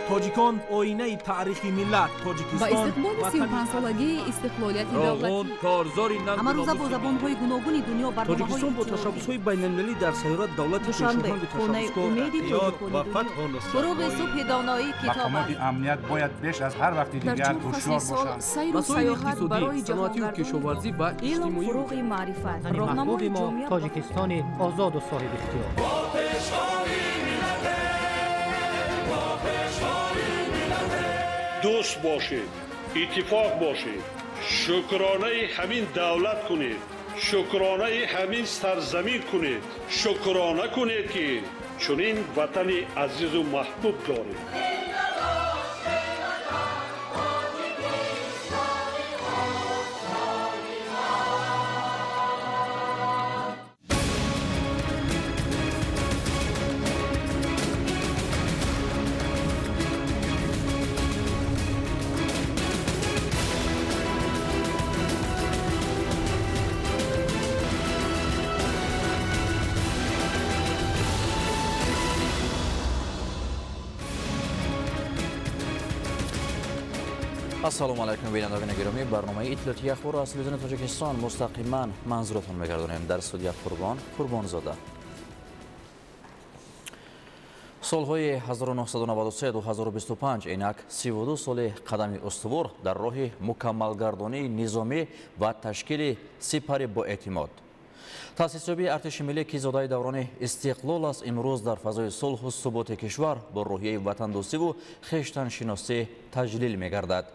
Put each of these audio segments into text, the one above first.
تاجیکان آینه تاریخی ملت تاجیکستان با استقبال 35 سالگی استقلالیت دولتی کارزاری ننگ همه روزه با زبان‌های گوناگون دنیا تاجیکستان با تشبس‌های بین‌المللی در سیارت دولت پیشروند تشبسکار و فتح و نصرت فروغ صبح دانایی کتاب مقامات امنیت باید بیش از هر وقت دیگر هوشیار باشند. سیر و سیاحت برای صنعتی و کشاورزی و علم اجتماعی فروغ معرفت راهنمای ما تاجیکستان آزاد و صاحب اختیار. دوست باشید، اتفاق باشید، شکرانه همین دولت کنید، شکرانه همین سرزمین کنید، شکرانه کنید که چنین وطن عزیز و محبوب دارید. السلام علیکم بینندگان گرامی، برنامه اطلاعاتی اخبار از تلویزیون تاجیکستان مستقیما منظورتان می‌گردانیم. در استودیو قربانزاده. سالهای 1993 تا 2025 اینک 32 سال قدم استوار در راه مکملگردانی نظامی و تشکیل سپاه با اعتماد. تأسیسیابی ارتش ملی که زاده دوران استقلال است امروز در فضای صلح و ثبات کشور با روحیه وطن دوستی و خویشتن شناسی تجلیل می‌گردد.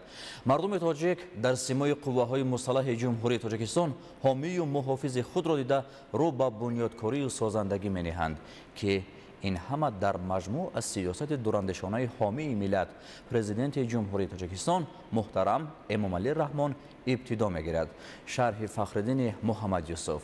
مردم تاجیک در سیمای قوه‌های مسلح جمهوری تاجیکستان حامی و محافظ خود را دیده رو به بنیادکاری و سازندگی می‌نهند که این همه در مجموع از سیاست دوراندیشانه حامی ملت پرزیدنت جمهوری تاجیکستان محترم امامعلی رحمان ابتدا می‌گیرد. شرح فخرالدین محمد یوسف.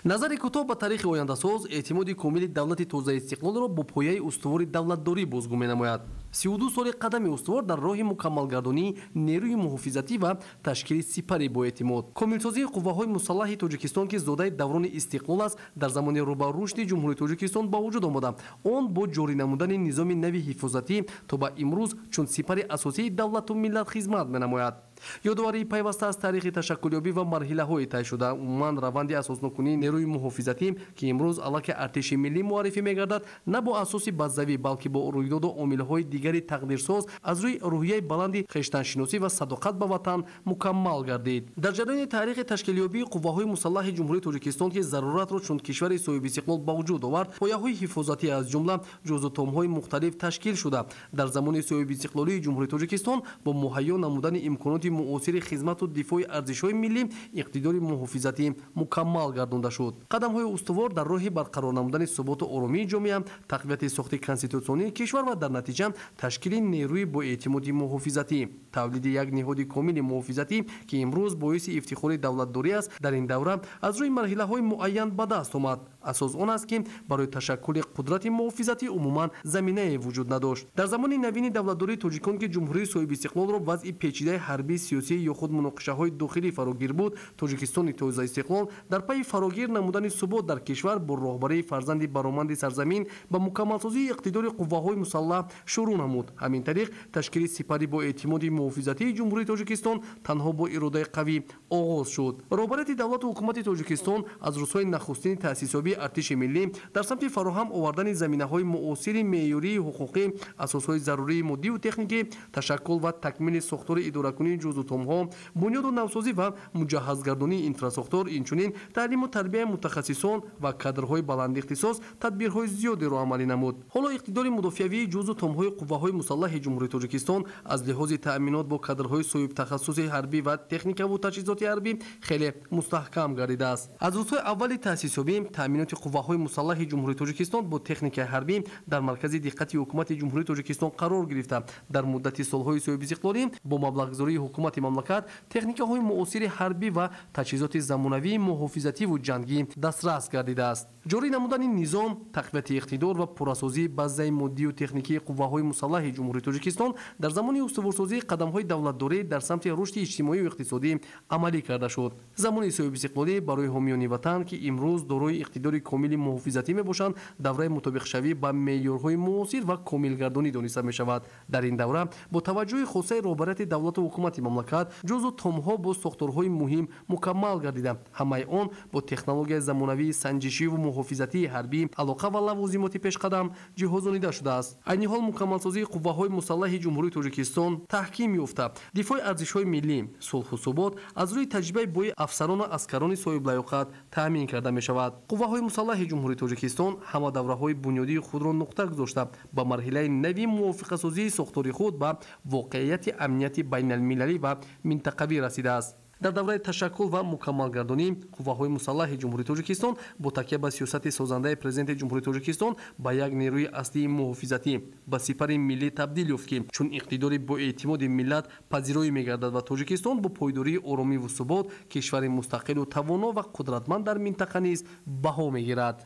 назари кӯтоҳ ба таърихи ояндасоз эътимоди комили давлати тоза истиқлолро бо пояи устувори давлатдорӣ бозгӯ менамояд. 32 соли қадами устувор дар роҳи мукаммалгардонии нерӯи муҳофизатӣ ва ташкили сипари боэътимод. комилсозии қувваҳои мусаллаҳи тоҷикистон ки зодаи даврони истиқлол аст дар замони рӯ ба рушди ҷумҳурии тоҷикистон ба вуҷуд омада. он бо ҷорӣ намудани низоми нави ҳифозатӣ то ба имрӯз чун сипари асосии давлату миллат хизмат менамояд. ёдоварии пайваста аз таърихи ташаккулёбӣ ва марҳилаҳои тайшуда умуман раванди асоснокунии нерӯи муҳофизатӣ ки имрӯз аллаки артиши миллӣ муаррифӣ мегардад на бо асоси баззавӣ балки бо рӯйдоду омилҳои дигари тақдирсоз аз рӯи рӯҳияи баланди хештаншиносӣ ва садоқат ба ватан мукаммал гардид. дар ҷараёни таърихи ташкилёбии қувваҳои мусаллаҳи ҷумҳурии тоҷикистон ки заруратро чун кишвари соҳибистиқлол ба вуҷуд овард пояҳои ҳифозатӣ аз ҷумла ҷузутомҳои мухталиф ташкил шуда дар замони соҳибистиқлолии ҷумҳурии тоҷикистон бо муҳайё намудани имконоти муосири хизмату дифои арзишҳои миллӣ иқтидори муҳофизатӣ мукаммал гардонда шуд. қадамҳои устувор дар роҳи барқарор намудани суботу оромии ҷомеа, тақвияти сохти конститутсионии кишвар ва дар натиҷа ташкили нерӯи боэътимоди муҳофизатӣ, тавлиди як неҳоди комили муҳофизатӣ ки имрӯз боиси ифтихори давлатдорӣ аст. дар ин давра аз рӯи марҳилаҳои муайян ба даст омад. асос он аст ки барои ташаккули қудрати муҳофизатӣ умуман заминае вуҷуд надошт. дар замони навини давлатдории тоҷикон ки ҷумҳурии соҳибистиқлолро вазъи печидаи ҳарбӣ сиёсӣ ё худ муноқишаҳои дохилӣ фарогир буд, тоҷикистони тоза истиқлол дар пайи фарогир намудани субот дар кишвар бо роҳбарии фарзанди бароманди сарзамин ба мукаммалсозии иқтидори қувваҳои мусаллаҳ шурӯъ намуд. ҳамин тариқ ташкили сипари бо эътимоди муҳофизатии ҷумҳурии тоҷикистон танҳо бо иродаи қавӣ оғоз шуд. роҳбарияти давлату ҳукумати тоҷикистон аз рӯзҳои нахустини таъсисёбии артиши миллӣ дар самти фароҳам овардани заминаҳои муосири меъёрии ҳуқуқӣ, асосҳои зарурии моддию техникӣ, ташаккул ва такмили сохтори идоракунии ҷузутомҳо, бунёду навсозӣ ва муҷаҳҳазгардонии инфрасохтор, инчунин таълиму тарбияи мутахассисон ва кадрҳои баландихтисос тадбирҳои зиёдеро амалӣ намуд. ҳоло иқтидори мудофиавии ҷузу томҳои қувваҳои мусаллаҳи ҷумҳурии тоҷикистон аз лиҳози таъминот бо кадрҳои соҳибтахассуси ҳарбӣ ва техникаву таҷҳизоти ҳарбӣ хеле мустаҳкам гардидааст. аз рӯзҳои аввали таъсисёбӣ таъминоти қувваҳои мусаллаҳи ҷумҳурии тоҷикистон бо техникаи ҳарбӣ дар маркази диққати ҳукумати ҷумҳурии тоҷикистон қарор гирифта дар муддати солҳои соҳибистиқлолӣ бо маблағгузории ҳукумати мамлакат техникаҳои муосири ҳарбӣ ва таҷҳизоти замонавии муҳофизативу ҷангӣ дастрас гардидааст. ҷорӣ намудани низом, тақвияти иқтидор ва пуррасозии базаи моддию техникии қувваҳои мусаллаҳи ҷумҳурии тоҷикистон дар замони устуворсозии қадамҳои давлатдорӣ дар самти рушди иҷтимоию иқтисодӣ амалӣ карда шуд. замони соҳиби истиқлолӣ барои ҳомиёни ватан ки имрӯз дорои иқтидори комили муҳофизатӣ мебошанд давраи мутобиқшавӣ ба меъёрҳои муосир ва комилгардонӣ дониста мешавад. дар ин давра бо таваҷҷӯҳи хосаи роҳбарияти давлату ҳукумати мамлакат ҷузу томҳо бо сохторҳои муҳим мукаммал гардида ҳамаи он бо технологияи замонавии санҷишиву муҳофизатии ҳарбӣ алоқа ва лавозимоти пешқадам ҷиҳозонида шудааст. айни ҳол мукаммалсозии қувваҳои мусаллаҳи ҷумҳурии тоҷикистон таҳким ёфта дифои арзишҳои миллӣ сулҳу субот аз рӯи таҷрибаи бои афсарону аскарони соҳиблаёқат таъмин карда мешавад. қувваҳои мусаллаҳи ҷумҳурии тоҷикистон ҳама давраҳои бунёдии худро нуқта гузошта ба марҳилаи нави мувофиқасозии сохтори худ ба воқеияти амнияти байналмилалӣ ва минтақавӣ расидааст. дар давраи ташаккул ва мукаммалгардонӣ қувваҳои мусаллаҳи ҷумҳурии тоҷикистон бо такя ба сиёсати созандаи президенти ҷумҳурии тоҷикистон ба як нерӯи аслии муҳофизатӣ ба сипари миллӣ табдил ёфт ки чун иқтидори боэътимоди миллат пазироӣ мегардад ва тоҷикистон бо пойдории оромиву субот кишвари мустақилу тавоно ва қудратманд дар минтақа низ баҳо мегирад.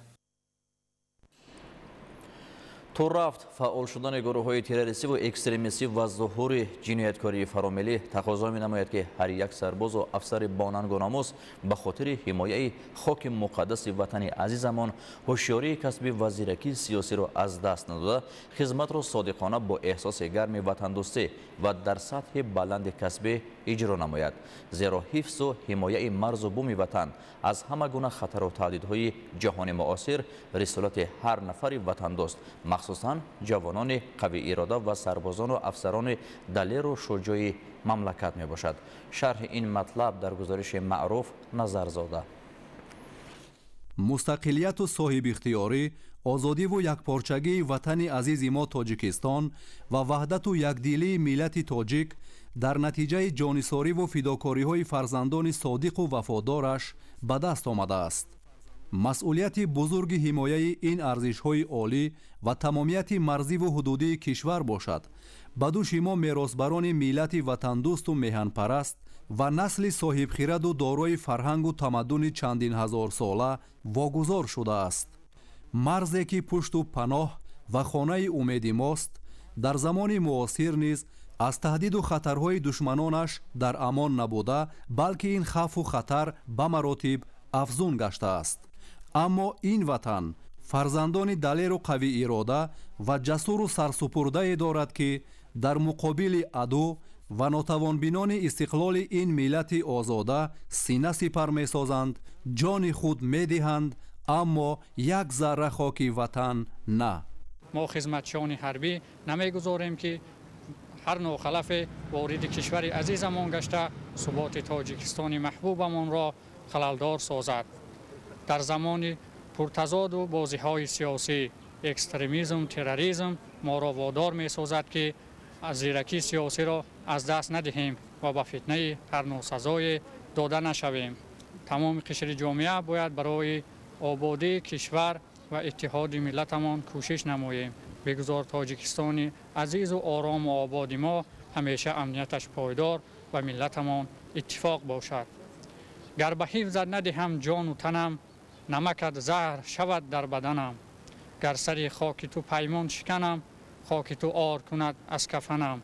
то рафт фаъол шудани гурӯҳҳои террористиву экстремистив ва зуҳури ҷинояткории фаромилӣ тақозо менамояд ки ҳар як сарбозу афсари бонангономус ба хотири ҳимояи хоки муқаддаси ватани азизамон ҳушёрии касбӣ ва зиракии сиёсиро аз даст надода хизматро содиқона бо эҳсоси гарми ватандӯстӣ ва дар сатҳи баланди касбӣ иҷро намояд. зеро ҳифзу ҳимояи марзу буми ватан аз ҳама гуна хатару таҳдидҳои ҷаҳони муосир рисолати ҳар нафари ватандӯст, махсусан ҷавонони қавиирода ва сарбозону афсарони далеру шуҷои мамлакат мебошад. шарҳи ин матлаб дар гузориши маъруф Назарзода. мустақилияту соҳибихтиёрӣ, озодиву якпорчагии ватани азизи мо Тоҷикистон ва ваҳдату якдилии миллати тоҷик дар натиҷаи ҷонисориву фидокориҳои фарзандони содиқу вафодораш ба даст омадааст. масъулияти бузурги ҳимояи ин арзишҳои олӣ ва тамомияти марзиву ҳудудии кишвар бошад ба дӯши мо меросбарони миллати ватандӯсту меҳанпараст ва насли соҳибхираду дорои фарҳангу тамаддуни чандин ҳазорсола вогузор шудааст. марзе ки пушту паноҳ ва хонаи умеди мост дар замони муосир низ аз таҳдиду хатарҳои душманонаш дар амон набуда, балки ин хавфу хатар ба маротиб афзун гаштааст. аммо ин ватан фарзандони далеру қавиирода ва ҷасуру сарсупурдае дорад ки дар муқобили аду ва нотавонбинони истиқлоли ин миллати озода сина сипар месозанд, ҷони худ медиҳанд, аммо як зарра хоки ватан на. мо хизматчони ҳарбӣ намегузорем ки ҳар нохалафе вориди кишвари азизамон гашта суботи тоҷикистони маҳбубамонро халалдор созад. дар замони пуртазоду бозиҳои сиёсӣ экстремизм, терроризм моро водор месозад ки аз зиракии сиёсиро аз даст надиҳем ва ба фитнаи ҳарносазое дода нашавем. тамоми қишри ҷомеа бояд барои ободии кишвар ва иттиҳоди миллатамон кӯшиш намоем. бигузор тоҷикистони азизу орому ободи мо ҳамеша амнияташ пойдор ва миллатамон иттифоқ бошад. гар ба ҳифзат надиҳам ҷону танам, намакат заҳр шавад дар баданам. гар сари хоки ту паймон шиканам, хоки ту ор кунад аз кафанам.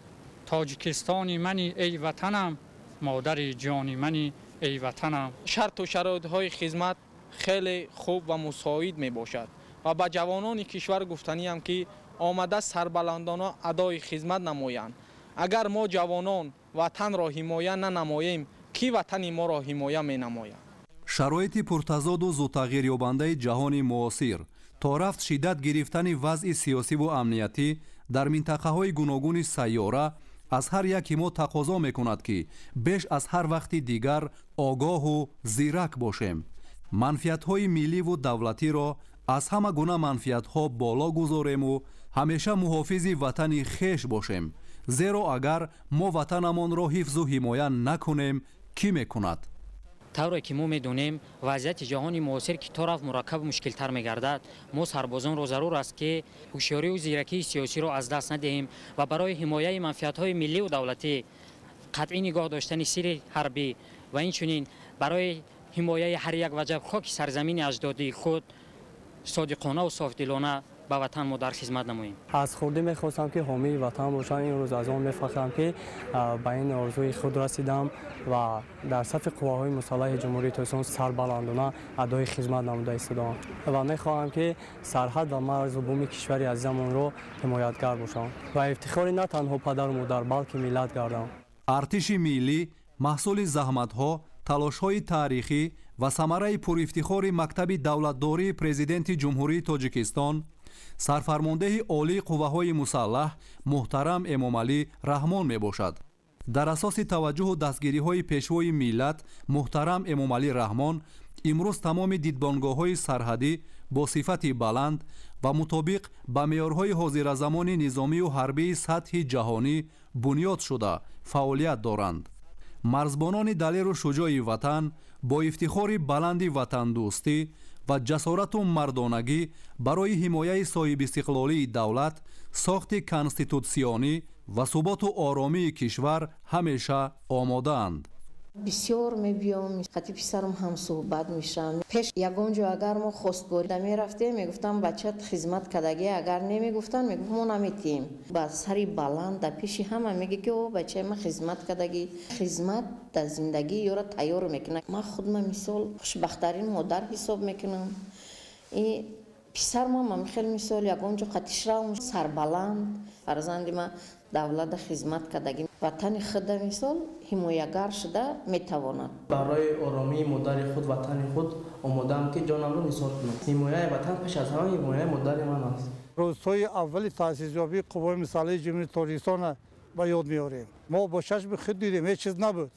тоҷикистони мани эй ватанам, модари ҷони мани эй ватанам. шарту шароитҳои хизмат хеле хуб ва мусоид мебошад ва ба ҷавонони кишвар гуфтаниам ки омада сарбаландона адои хизмат намоянд. агар мо ҷавонон ватанро ҳимоя нанамоем, ки ватани моро ҳимоя менамояд? шароити пуртазоду зутағйирёбандаи ҷаҳони муосир то рафт шиддат гирифтани вазъи сиёсиву амниятӣ дар минтақаҳои гуногуни сайёра аз ҳар яки мо тақозо мекунад ки беш аз ҳар вақти дигар огоҳу зирак бошем. манфиатҳои милливу давлатиро аз ҳама гуна манфиатҳо боло гузорему ҳамеша муҳофизи ватани хеш бошем. зеро агар мо ватанамонро ҳифзу ҳимоя накунем, кӣ мекунад? тавре ки мо медонем вазъияти ҷаҳони муосир ки то рафт мураккабу мушкилтар мегардад, мо сарбозонро зарур аст ки ҳушёрию зиракии сиёсиро аз даст надиҳем ва барои ҳимояи манфиатҳои милливу давлатӣ қатъӣ нигоҳ доштани сирри ҳарбӣ ва инчунин барои ҳимояи ҳар як ваҷаб хоки сарзамини аҷдодии худ содиқонаву софдилона به وطن ما در خدمت نماییم. از خود میخواستم که حامی وطن باشم. این روز از آن میفخرم که به این آرزوی خود رسیدم و در صف قواهای مسلح جمهوری تاجیکستان سربلندانه ادای خدمت نموده ایستادم و میخواهم که سرحد و مرز و بوم کشور عزیزمان را حمایتگر باشم و افتخاری نه تنها پدر و مادر بلکه ملت گردم. ارتش ملی محصول زحمت‌ها، تلاش‌های تاریخی و ثمره پرافتخار مکتب دولتداری پرزیدنت جمهوری تاجیکستان سرفرمانده عالی قوه‌های مسلح محترم امامعلی رحمان میباشد. در اساس توجه و دستگیری‌های پیشوای ملت محترم امامعلی رحمان امروز تمام دیدبانگاه‌های سرحدی با صفت بلند و مطابق به معیارهای حاضرزمان نظامی و حربی سطح جهانی بنیاد شده فعالیت دارند. مرزبانان دلیر و شجاع وطن با افتخار بلند وطن دوستی و جسارت و مردانگی برای حمایت صاحب استقلالی دولت، ساخت کنستیتوسیونی و ثبات و آرامی کشور همیشه آماده اند. بسیار میبیام خطی پسرم هم صحبت میشم. پیش یگان جا اگر ما خواستگاری میرفتیم میگفتم بچت خدمت کدگی، اگر نمیگفتن میگفت ما نمیتیم. با سری بلند در پیش همه میگه که او بچه ما خدمت کدگی. خدمت در زندگی یورا تیار میکنه. من خودم مثال خوشبخترین مادر حساب میکنم. این پسر ما خیلی مثال یگان جا خطیش را سر بلند فرزند ما دولت خدمت کدگی وطن خود مثال حمایتگر شده میتواند. برای آرامی مادر خود وطن خود آمادم که جانم را نثار کنم. حمایت وطن پیش از همه حمایت مادر من است. روزهای اول تأسیس یابی قوای مسلح جمهوری تاجیکستان به یاد میاریم. ما با چشم خود دیدیم هیچ چیز نبود.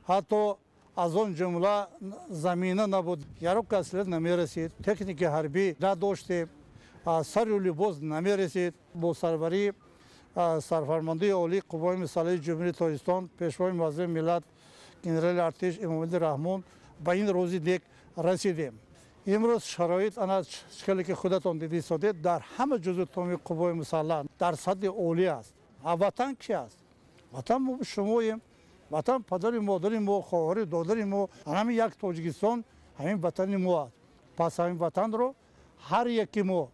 حتی از آن جمله زمینه نبود. یارو کسلت نمیرسید. تکنیک حربی نداشتیم. سر و لباس نمیرسید. با سربری سرفرمانده عالی قوای مسلح جمهوری تاجیکستان پیشوای معظم ملت جنرال ارتش امامعلی رحمان به این روزی دیگ رسیدیم. امروز شرایط انا شکلی که خودتان دیدید سادید در همه جزء تمامی قوای مسلح در سطح عالی است. وطن کی است؟ وطن ما شماییم. وطن پدر مادر ما، خواهر دادر ما، همین یک تاجیکستان، همین وطن ما است. پس همین وطن رو هر یکی ما،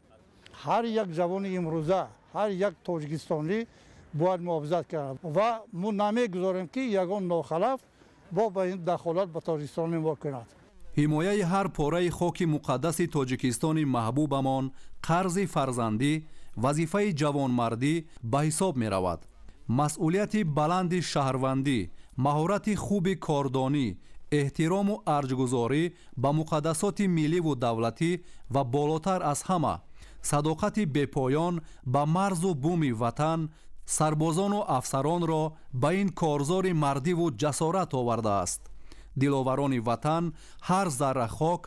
هر یک جوان امروزه، هر یک تاجیکستانی باید محافظت کرد و ما نمیگذاریم که یگان ناخلف با این دخالت به تاجیکستان ما کند. حمایت هر پاره خاک مقدس تاجیکستان محبوبمان قرض فرزندی، وظیفه جوانمردی به حساب می رود. مسئولیت بلند شهروندی، مهارت خوب کاردانی، احترام و ارجگذاری به مقدسات ملی و دولتی و بالاتر از همه صداقت بپایان به مرز و بوم وطن سربازان و افسران را به این کارزار مردی و جسارت آورده است. دلاوران وطن هر ذره خاک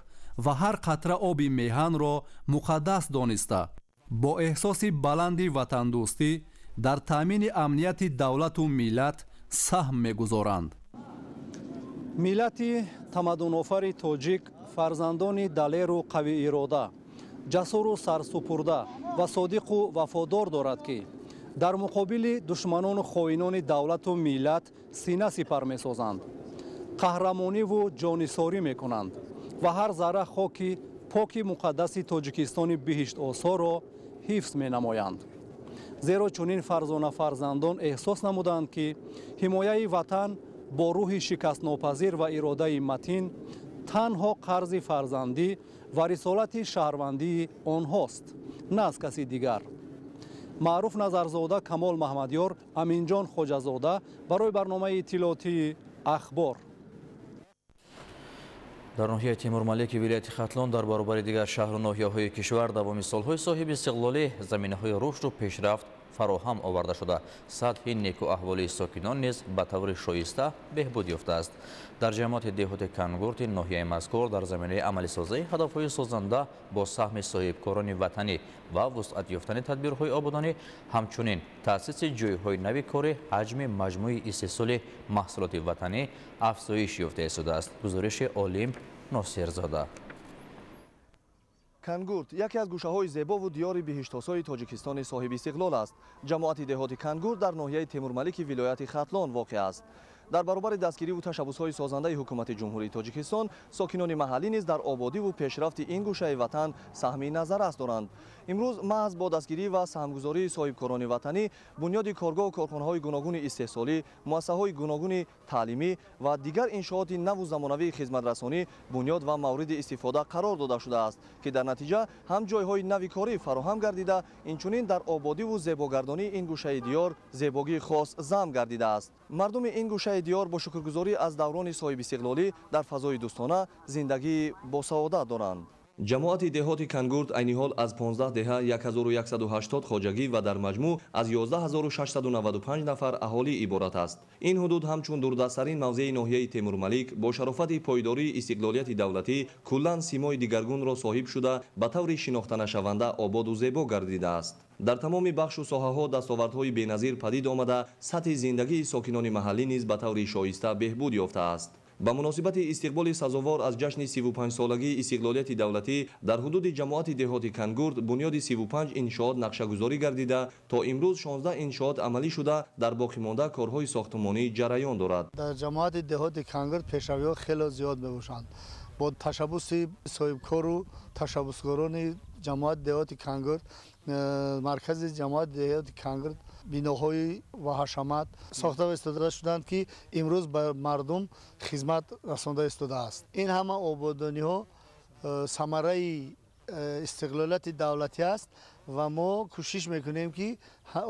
و هر قطره آب میهن را مقدس دانسته با احساس بلندی وطن دوستی در تامین امنیت دولت و ملت سهم میگذارند. ملت تمدن آفر تاجیک فرزندان دلیر و قوی اراده، جسور و سرسپرده و صادق و وفادار دارد که در مقابل دشمنان و خائنان دولت و ملت سینه سپر می‌سازند، قهرمانی و جانثاری می‌کنند و هر ذره خاک پاک مقدس تاجیکستان بهشت آسا را حفظ می‌نمایند. زیرا چنین فرزانه فرزندان احساس نمودند که حمایت وطن با روح شکست ناپذیر و اراده متین تنها قرض فرزندی و رسالت شهروندی آنهاست، نه از کسی دیگر. معروف نظرزاده، کمال محمدیار، امینجان خوجازاده برای برنامه اطلاعاتی اخبار. در ناحیه تیمورملیک ولایت ختلان در برابر دیگر شهر و ناحیه‌های کشور دوام سال‌های صاحب استقلالی زمینه‌های رشد و پیشرفت فراهم آورده شده. سطح نیکو احوالی ساکنان نیز به طور شایسته بهبود یافته است. در جماعت دهات کنگورت ناحیه مذکور در زمینه عملی سازی هدف‌های سازنده با سهم صاحبکاران وطنی و وسعت یافتن تدبیرهای آبادانی، همچنین تأسیس جایهای نوی کار، حجم مجموعی استحصال محصولات وطنی افزایش یافته است. گزارش عالم ناصرزاده. کنگورت یکی از گوشه‌های زیبا و دیار بهشت‌آسای تاجیکستان صاحب استقلال است. جماعت دهات کنگورت در ناحیه تیمورملیک ولایت ختلان واقع است. дар баробари дастгирӣ ва ташаббусҳои созандаи ҳукумати ҷумҳурии тоҷикистон сокинони маҳаллӣ низ дар ободӣ ва пешрафти ин гӯшаи ватан саҳми назаррас доранд. имрӯз маҳз бо дастгирӣ ва саҳмгузории соҳибкорони ватанӣ бунёди коргоҳу корхонаҳои гуногуни истеҳсолӣ, муассисаҳои гуногуни таълимӣ ва дигар иншооти наву замонавии хизматрасонӣ бунёд ва мавриди истифода қарор дода шудааст, ки дар натиҷа ҳам ҷойҳои нави корӣ фароҳам гардида, инчунин дар ободиву зебогардонии ин гӯшаи диёр зебогии хос замъ гардидааст. мардуми ин гӯшаи диёр бо шукргузорӣ аз даврони соҳибистиқлолӣ дар фазои дӯстона зиндагии босаодат доранд. ҷамоати деҳоти Кангурт айни ҳол аз 15 деҳа 1180 хоҷагӣ ва дар маҷмӯъ аз 11695 нафар аҳолӣ иборат аст. ин ҳудуд ҳамчун дурдастарин мавзеи ноҳияи Темурмалик бо шарофати пойдории истиқлолияти давлатӣ куллан симои дигаргунро соҳиб шуда ба таври шинохтанашаванда ободу зебо гардидааст. дар тамоми бахшу соҳаҳо дастовардҳои беназир падид омада сатҳи зиндагии сокинони маҳаллӣ низ ба таври шоиста беҳбуд ёфтааст. ба муносибати истиқболи сазовор аз ҷашни 35-солагии истиқлолияти давлатӣ дар ҳудуди ҷамоати деҳоти Кангурт бунёди 35 иншоот нақшагузорӣ гардида, то имрӯз 16 иншоот амалӣ шуда дар боқимонда корҳои сохтмонӣ ҷараён дорад. дар ҷамоати деҳоти Кангурт пешравиҳо хеле зиёд мебошанд. бо ташаббуси соҳибкору ташаббусгорони ҷамоати деҳоти Кангурт, маркази ҷамоати деҳоти Кангурт биноҳои ва ҳашамат сохта истода шуданд, ки имрӯз ба мардум хизмат расонда истодааст. ин ҳама ободониҳо самараи истиқлолияти давлатӣ аст ва мо кӯшиш мекунем, ки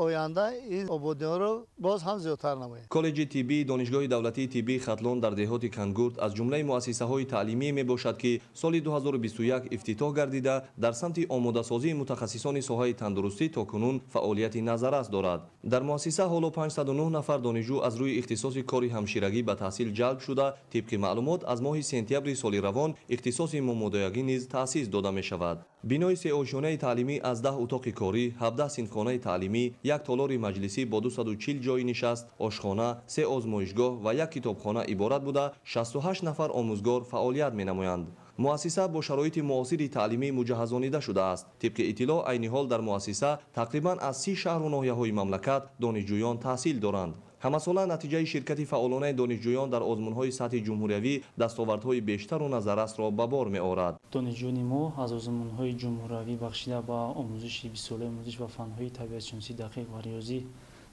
оянда ин ободиҳоро боз ҳам зиёдтар намоем. коллеҷи тиббии донишгоҳи давлатии тиббии Хатлон дар деҳоти Кангурт аз ҷумлаи муассисаҳои таълимӣ мебошад, ки соли 2021 ифтитоҳ гардида дар самти омодасозии мутахассисони соҳаи тандурустӣ токунун фаъолияти назаррас дорад. дар муассиса ҳоло 509 нафар донишҷӯ аз рӯи ихтисоси кори ҳамширагӣ ба таҳсил ҷалб шуда, тибқи маълумот аз моҳи сентябри соли равон ихтисоси момодоягӣ низ таъсис дода мешавад. бинои сеошонаи таълимӣ аз 10 утоқи корӣ, 17 синфхонаи таълимӣ, як толори маҷлисӣ бо 240 ҷойи нишаст, ошхона, 3 озмоишгоҳ ва як китобхона иборат буда 68 нафар омӯзгор фаъолият менамоянд. муассиса бо шароити муосири таълимӣ муҷаҳҳазонида шудааст. тибқи иттилоъ айни ҳол дар муассиса тақрибан аз 30 шаҳру ноҳияҳои мамлакат донишҷӯён таҳсил доранд. ҳамасола натиҷаи ширкати фаъолонаи донишҷӯён дар озмунҳои сатҳи ҷумҳуриявӣ дастовардҳои бештару назаррасро ба бор меорад. донишҷӯёни мо аз озмунҳои ҷумҳуриявӣ бахшида ба омӯзиши 20 солаи омӯзиш ва фанҳои табиатшиносӣ дақиқ ва риёзӣ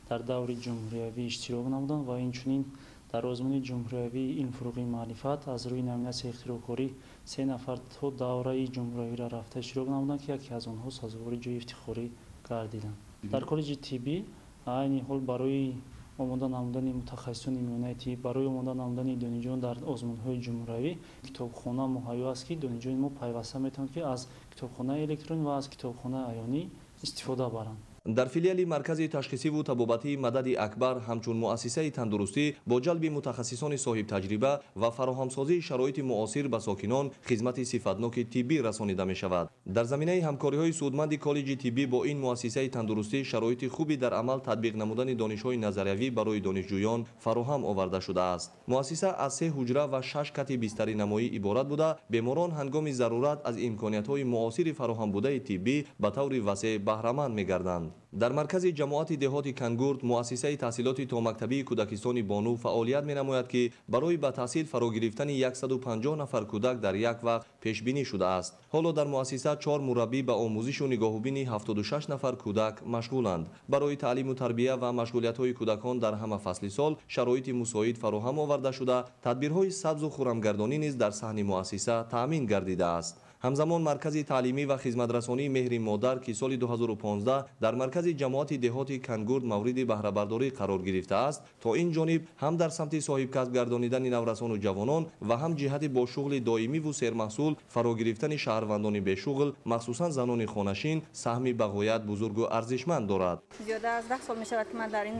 дар даври ҷумҳуриявӣ иштирок намуданд ва инчунин дар озмуни ҷумҳуриявии илмфурӯғи маърифат аз рӯи номинатсияи ихтироъкорӣ 3 нафар то давраи ҷумҳуриявиро рафта иштирок намуданд, ки яке аз онҳо сазовори ҷойи ифтихорӣ гардиданд. дар коллеҷи тиббӣ айни ҳол барои омода намудани мутахассисони миёнаи тибб, барои омода намудани донишҷӯён дар озмунҳои ҷумҳуриявӣ китобхона муҳайё аст, ки донишҷӯёни мо пайваста метавонанд, ки аз китобхонаи электронӣ ва аз китобхонаи аёнӣ истифода баранд. дар филиали маркази ташхисиву табобатии Мадади Акбар ҳамчун муассисаи тандурустӣ бо ҷалби мутахассисони соҳибтаҷриба ва фароҳамсозии шароити муосир ба сокинон хизмати сифатноки тиббӣ расонида мешавад. дар заминаи ҳамкориҳои судманди коллеҷи тиббӣ бо ин муассисаи тандурустӣ шароити хуби дар амал татбиқ намудани донишҳои назариявӣ барои донишҷӯён фароҳам оварда шудааст. муассиса аз 3 ҳуҷра ва 6 кати бистари намоӣ иборат буда, беморон ҳангоми зарурат аз имкониятҳои муосири фароҳамбудаи тиббӣ ба таври васеъ баҳраманд мегарданд. дар маркази ҷамоати деҳоти Кангурт муассисаи таҳсилоти томактабии кӯдакистони Бону фаъолият менамояд, ки барои ба таҳсил фаро гирифтани 150 нафар кӯдак дар як вақт пешбинӣ шудааст. ҳоло дар муассиса 4 мураббӣ ба омӯзишу нигоҳубини 76 нафар кӯдак машғуланд. барои таълиму тарбия ва машғулиятҳои кӯдакон дар ҳама фасли сол шароити мусоид фароҳам оварда шуда, тадбирҳои сабзу хуррамгардонӣ низ дар саҳни муассиса таъмин гардидааст. ҳамзамон маркази таълимӣ ва хизматрасонии меҳри модар, ки соли 2015 дар маркази ҷамоати деҳоти Кангурт мавриди баҳрабардорӣ қарор гирифтааст, то ин ҷониб ҳам дар самти соҳибкасб гардонидани наврасону ҷавонон ва ҳам ҷиҳати бо шуғли доимиву сермаҳсул фаро гирифтани шаҳрвандони бешуғл, махсусан занони хонашин, саҳми ба ғоят бузургу арзишманд дорад. зиёда аз 10 сол мешавад, ки ман дар ин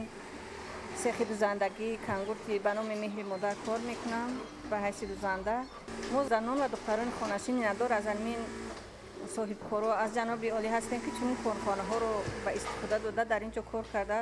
сехи дузандагии Кангурти ба номи меҳри модар кор мекунам ба ҳайси дузанда. мо занон ва духтарони хонашини надор аз амин соҳибкоро аз ҷаноби олӣ ҳастем, ки чунин корхонаҳоро ба истифода дода дар ин ҷо кор карда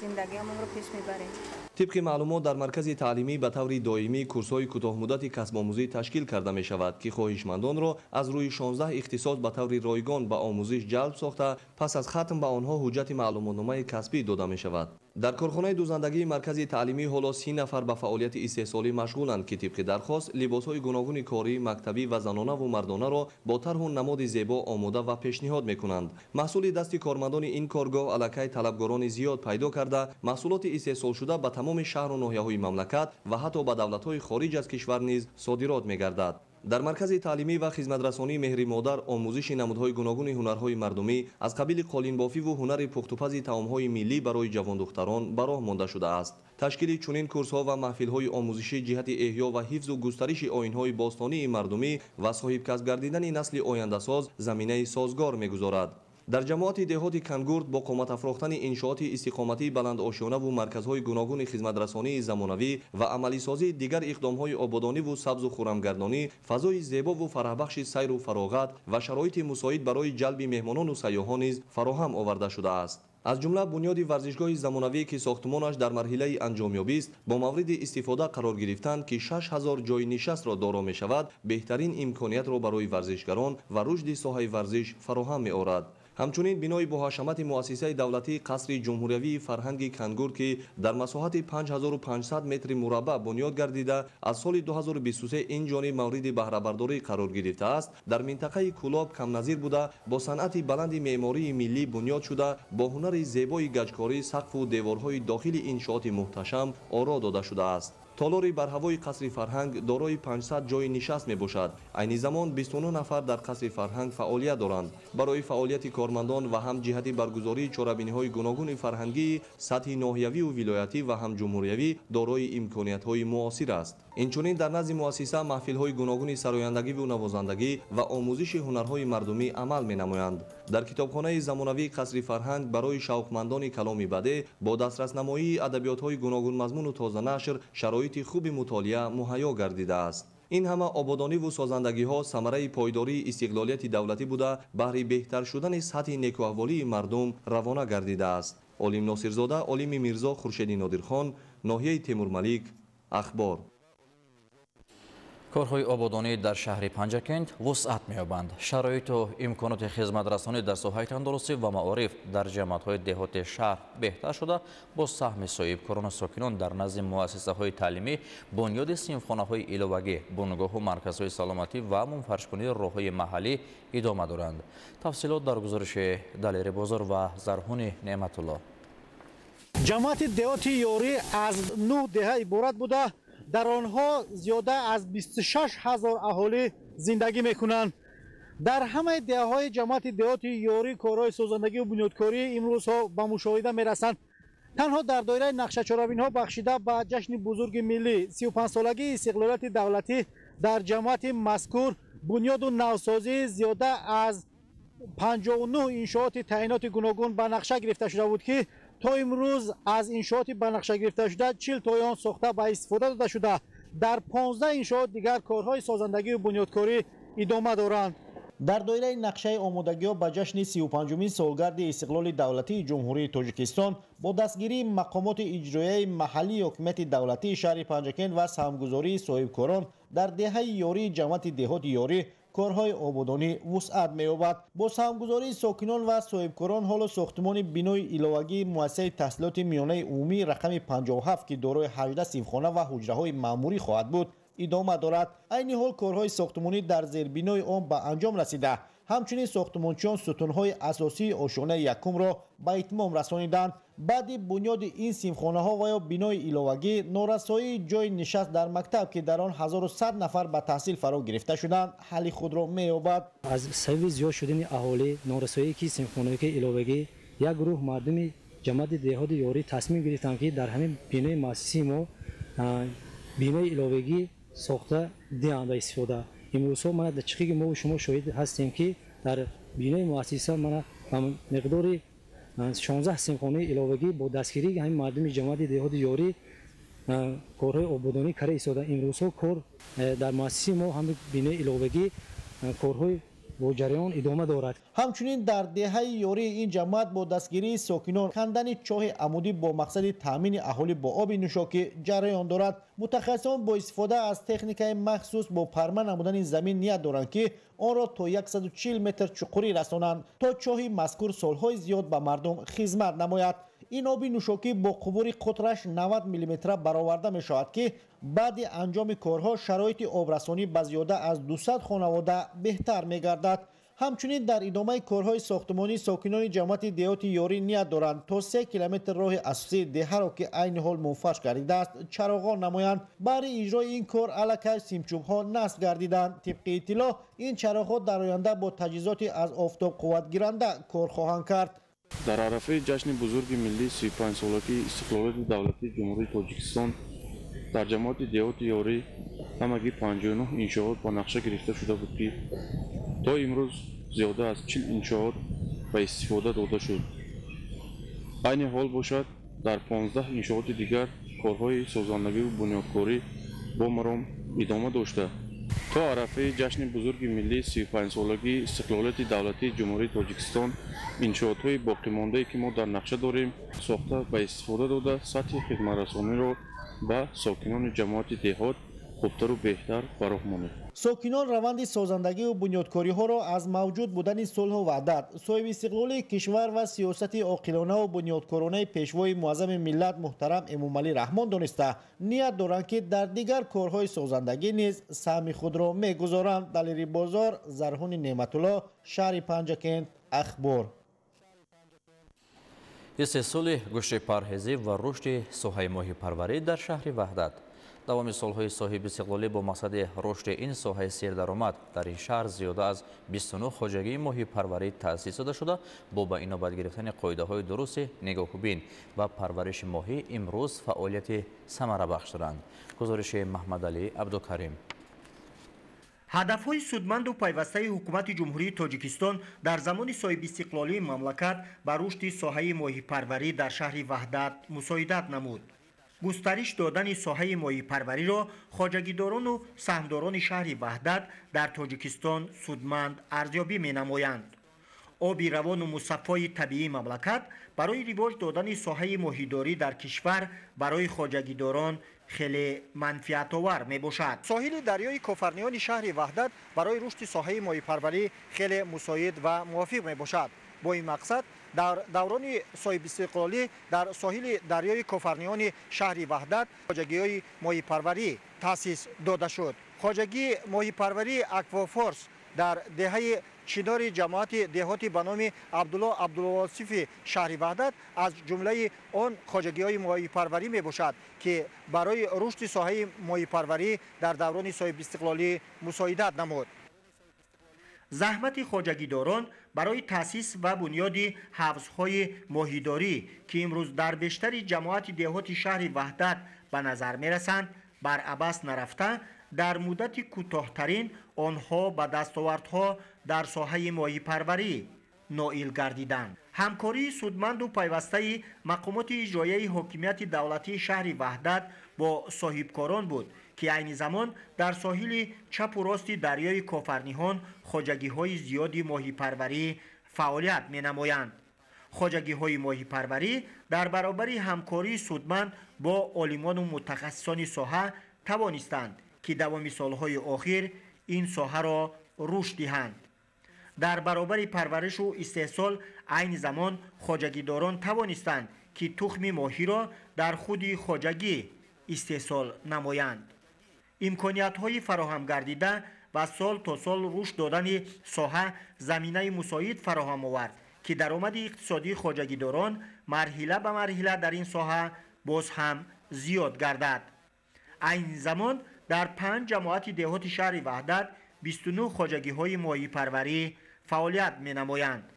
зиндагиамонро пеш мебарем. طبق معلومات در مرکز تعلیمی به طور دائمی کورس‌های کوتاه‌مدت کسب‌آموزی تشکیل کرده می‌شود که خواهشمندان را از روی 16 اختصاص به طور رایگان به آموزش جلب ساخته پس از ختم به آنها حجت معلوماتنامه کسبی داده می‌شود. در کارخانه دوزندگی مرکز تعلیمی حالا 30 نفر به فعالیت استحصالی مشغولند که طبق درخواست لباس‌های گوناگون کاری مکتبی و زنانه و مردانه را با طرح و نماد زیبا آماده و پیشنهاد می‌کنند. محصول دست کارمندان این کارگاه الکی طلبگاران زیاد پیدا کرده محصولات استحصال شده به تمام شهر و ناحیه‌های مملکت و حتی به دولت‌های خارج از کشور نیز صادرات می‌گردد. در مرکز تعلیمی و خدمترسانی مهر مادر آموزش نمودهای گوناگون هنرهای مردمی از قبیل قالین بافی و هنر پخت‌وپز طعام‌های ملی برای جوان دختران به راه مانده شده است. تشکیل چنین کورس‌ها و محفل‌های آموزشی جهت احیا و حفظ و گسترش آیین‌های باستانی مردمی و صاحب کسب گردیدن نسل آینده‌ساز زمینه سازگار می‌گذارد. در جماعت دهات کنگورد با قامت افراختن انشاءات استقامتی بلند آشیانه و مرکزهای گوناگون خدمترسانی زمانوی و عملی سازی دیگر اقدام‌های آبادانی و سبز و خرمگردانی فضای زیبا و فرحبخش سیر و فراغت و شرایط مساعد برای جلب مهمانان و سیاحان نیز فراهم آورده شده است. از جمله بنیاد ورزشگاه زمانوی که ساختمانش در مرحله انجامیابی است با مورد استفاده قرار گرفتند که 6000 جای نشست را دارا می شود بهترین امکانیت را برای ورزشگران و رشد ساحه ورزش فراهم می آورد. همچنین بنای با حشمت مؤسسه دولتی قصر جمهوری فرهنگ کنگور که در مساحت 5500 متر مربع بنیاد گردیده از سال 2023 این جانب مورد بهره برداری قرار گرفته است در منطقه کولاب کم نظیر بوده با صنعت بلند معماری ملی بنیاد شده با هنر زیبای گچکاری سقف و دیوارهای داخل انشاءات محتشم آرا داده شده است. تالاری بر هوای قصر فرهنگ دارای 500 جای نشست می باشد. عین زمان 29 نفر در قصر فرهنگ فعالیت دارند. برای فعالیت کارمندان و هم جهت برگزاری چهاربینی‌های گوناگون فرهنگی سطح ناحیوی و ولایتی و هم جمهوریوی دارای امکانیت‌های معاصر است. اینچنین در نزد مؤسسه محفل‌های گوناگون سرایندگی و نوازندگی و آموزش هنرهای مردمی عمل می‌نمایند. در کتابخانه زمانوی قصر فرهنگ برای شوقمندان کلام بده با دسترس نمایی ادبیات‌های گوناگون مضمون و تازه نشر شرایط خوب مطالعه مهیا گردیده است. این همه آبادانی و سازندگی ها ثمره پایداری استقلالیت دولتی بوده بهره بهتر شدن سطح نیکوحوالی مردم روانه گردیده است. عالم ناصرزاده، عالم میرزا خورشیدی نادرخان، ناحیه تیمورملیک، اخبار. کارهای آبادانی در شهر پنجکند وسعت می‌یابند. شرایط و امکانات خدمترسانی در ساحه تندرستی و معارف در جماعت‌های دهات شهر بهتر شده با سهم صاحبکاران ساکنان در نزد مؤسسه‌های تعلیمی، بنیاد صنفخانه‌های ایلوگی، بنگاه و مرکزهای سلامتی و منفرش‌کنی راه‌های محلی ادامه دارند. تفصیلات در گزارش دلیر بازار و زرهون نعمت الله. جماعت دهات یاری از 9 دهه عبارت بوده. در آنها زیاده از 26,000 اهالی زندگی میکنند. در همه دهه‌های جماعت دهات یاری کارهای سازندگی و بنیادکاری امروز ها به مشاهده میرسند. تنها در دایره نقشه چهاربین‌ها بخشیده به جشن بزرگ ملی 35 سالگی استقلالیت دولتی در جماعت مذکور بنیاد و نوسازی زیاده از 59 انشاءات تعیینات گوناگون به نقشه گرفته شده بود که تا امروز از انشاءات به نقشه گرفته شده 40 تای آن ساخته به استفاده داده شده. در 15 انشاءات دیگر کارهای سازندگی و بنیادکاری ادامه دارند. در دایره نقشه آمادگی به جشن 35مین سالگرد استقلال دولتی جمهوری تاجیکستان با دستگیری مقامات اجرایی محلی حکومت دولتی شهر پنجکند و سهمگذاری صاحبکاران در دهه یاری جماعت دهات یاری کارهای آبادانی وسعت می‌یابد. با سهمگذاری ساکنان و صاحبکاران حال ساختمان بنای ایلوگی مؤسسه تحصیلات میانه عمومی رقم 57 که دارای 18 صنفخانه و حجره‌های معموری خواهد بود ادامه دارد. عین حال کارهای ساختمانی در زیربنای آن به انجام رسیده. همچنین ساختمانچیان ستونهای اساسی آشانه یکم را به اتمام رسانیدند. بعد بنیاد این صنفخانه ها و یا بنای ایلوگی نارسایی جای نشست در مکتب که در آن 1100 نفر به تحصیل فرا گرفته شدند حل خود را می‌یابد. از سبب زیاد شدن اهالی نارسایی که صنفخانه ایلوگی یک گروه مردم جماعت دهات یاری تصمیم گرفتند که در همین بنای مؤسسه ما بنای ایلوگی ساخته دهند استفاده. امروز ما در چقدر ما و شما شاهد هستیم که در بنای مؤسسه ما مقدار 16 صنفخانه ایلوگی با دستگیری همین مردم جماعت دهات یاری کارهای آبادانی کرده ایستاده. امروز کار در مؤسسه ما هم بنای ایلوگی کارهای با جریان ادامه دارد. همچنین در دهه یوری این جماعت با دستگیری ساکنان کندن چاه عمودی با مقصد تامین اهالی با آب نوشابه جریان دارد. متخصصان با استفاده از تکنیک مخصوص با پرمه نمودن زمین نیت دارند که آن را تا 140 متر چقوری رسانند تا چاه مذکور سالهای زیاد به مردم خدمت نماید. این آب نوشابه با قبور قطرش 90 میلیمتر برآورده می شود که بعد انجام کارها شرایط آبرسانی به زیاده از 200 خانواده بهتر می گردد. همچنین در ادامه کارهای ساختمانی ساکنان جماعت دهات یاری نیت دارند تا 3 کیلومتر راه اساسی ده را که عین حال منفجر گردیده است چراغان نمایند. برای اجرای این کار علاکه سیمچوب ها نصب گردیدند. طبق اطلاع این چراغ در آینده با تجهیزات از آفتاب قوت گیرنده کار خواهند کرد. در عرفه جشن بزرگ ملی 35 سالگی استقلال دولتی جمهوری تاجیکستان در جماعت دهات یاری همگی 59 انشاءات با نقشه گرفته شده بود که تا امروز زیاده از 40 انشاءات به استفاده داده شد. عین حال باشد در 15 انشاءات دیگر کارهای سازندگی و بنیادکاری با مرام ادامه داشته. تا عرفه جشن بزرگ ملی 35 سالگی استقلالت دولتی جمهوری تاجیکستان انشاءات‌های باقی مانده که ما در نقشه داریم ساخته به استفاده داده سطح خدمت رسانی را به ساکنان جماعت دهات خوبتر و بهتر فراهم. ساکنان روند سازندگی و بنیادکاری ها را از موجود بودن صلح و وحدت، صاحب استقلال کشور و سیاست عاقلانه و بنیادکارانه پیشوای معظم ملت محترم امامعلی رحمان دانسته نیت دارند که در دیگر کارهای سازندگی نیز سهم خود را می‌گذارند. دلیری بازار، زرهون نعمت الله، شهر پنجکند، اخبار. استحصال گوشت پرهیزی و رشد ساحه ماهی پروری در شهر وحدت. دوام سالهای صاحب استقلالی با مقصد رشد این ساحه سیردرآمد در این شهر زیاده از 29 خواجگی ماهی پروری تأسیس داده شده با به اینابت گرفتن قاعده‌های درست نگاه‌بین و پرورش ماهی امروز فعالیت ثمره بخش دارند. گزارش محمد علی عبدالکریم. هدف‌های سودمند و پیوسته حکومت جمهوری تاجیکستان در زمان صاحب استقلالی مملکت به رشد ساحه ماهی پروری در شهر وحدت مساعدت نمود. گسترش دادن ساحه ماهی پروری را خواجگیداران و سهمداران شهر وحدت در تاجیکستان سودمند ارزیابی می‌نمایند. آبی روان و مصفای طبیعی مملکت برای رواج دادن ساحه ماهیداری در کشور برای خواجگیداران خیلی منفعت آور می باشد. ساحل دریای کافرنیان شهر وحدت برای رشد ساحه ماهی پروری خیلی مساعد و موافق می باشد. با این مقصد در دوران صاحب استقلالی در ساحل دریای کافرنیان شهر وحدت خواجگی‌های ماهی پروری تأسیس داده شد. خواجگی ماهی پروری اکوافورس در دهه چنار جماعت دهات به نام عبدالله عبدالواصف شهر وحدت از جمله آن خواجگی‌های ماهی پروری می باشد که برای رشد ساحه ماهی پروری در دوران صاحب استقلالی مساعدت نمود. زحمت خواجگیداران برای تأسیس و بنیاد حوض‌های ماهیداری که امروز در بیشتر جماعت دهات شهر وحدت به نظر می‌رسند بر عبث نرفته در مدت کوتاه‌ترین آنها به دستاوردها در ساحه ماهی پروری نائل گردیدند. همکاری سودمند و پیوسته مقامات اجرایی حاکمیت دولتی شهر وحدت با صاحبکاران بود که عین زمان در ساحل چپ و راست دریای کافرنیان خواجگی‌های زیادی ماهی پروری فعالیت می‌نمایند. خواجگی‌های ماهی پروری در برابر همکاری سودمند با عالمان و متخصصان ساحه توانستند که دوام سالهای آخر این ساحه را رشد دهند. در برابر پرورش و استحصال عین زمان خواجگیداران توانستند که تخم ماهی را در خود خواجگی استحصال نمایند. امکانیت‌های فراهم گردیده و سال تا سال رشد دادن ساحه زمینه مساعد فراهم آورد که درآمد اقتصادی خواجگیداران مرحله به مرحله در این ساحه باز هم زیاد گردد. عین زمان در 5 جماعت دهات شهر وحدت 29 خواجگی‌های ماهی پروری فعالیت می‌نمایند.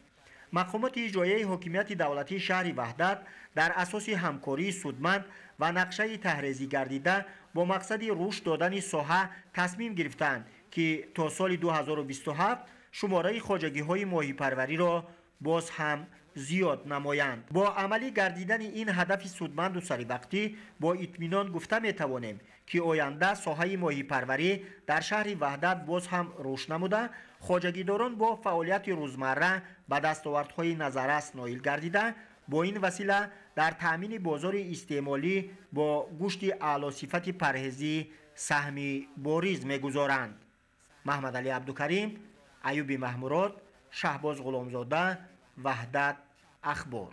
مقامات اجرایی حاکمیت دولتی شهر وحدت در اساس همکاری سودمند و نقشه تحریزی گردیده با مقصد رشد دادن ساحه تصمیم گرفتند که تا سال 2027 شماره خواجگی‌های ماهی پروری را باز هم زیاد نمایند. با عملی گردیدن این هدف سودمند و سریع با اطمینان گفته می توانیم که آینده ساحه ماهی پروری در شهر وحدت باز هم رشد نموده، خواجگیداران با فعالیت روزمره به دستاوردهای نظررس نائل گردیده، با این وسیله در تأمین بازار استعمالی با گوشت اعلی صفت پرهیزی سهمی بارز می‌گذارند. محمد علی عبدالکریم، ایوب محموراد، شهباز غلامزاده، وحدت اخبار.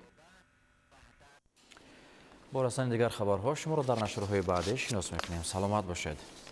با رسانی دیگر خبرها شما را در نشرهای بعدی شناس می‌کنیم. سلامت باشید.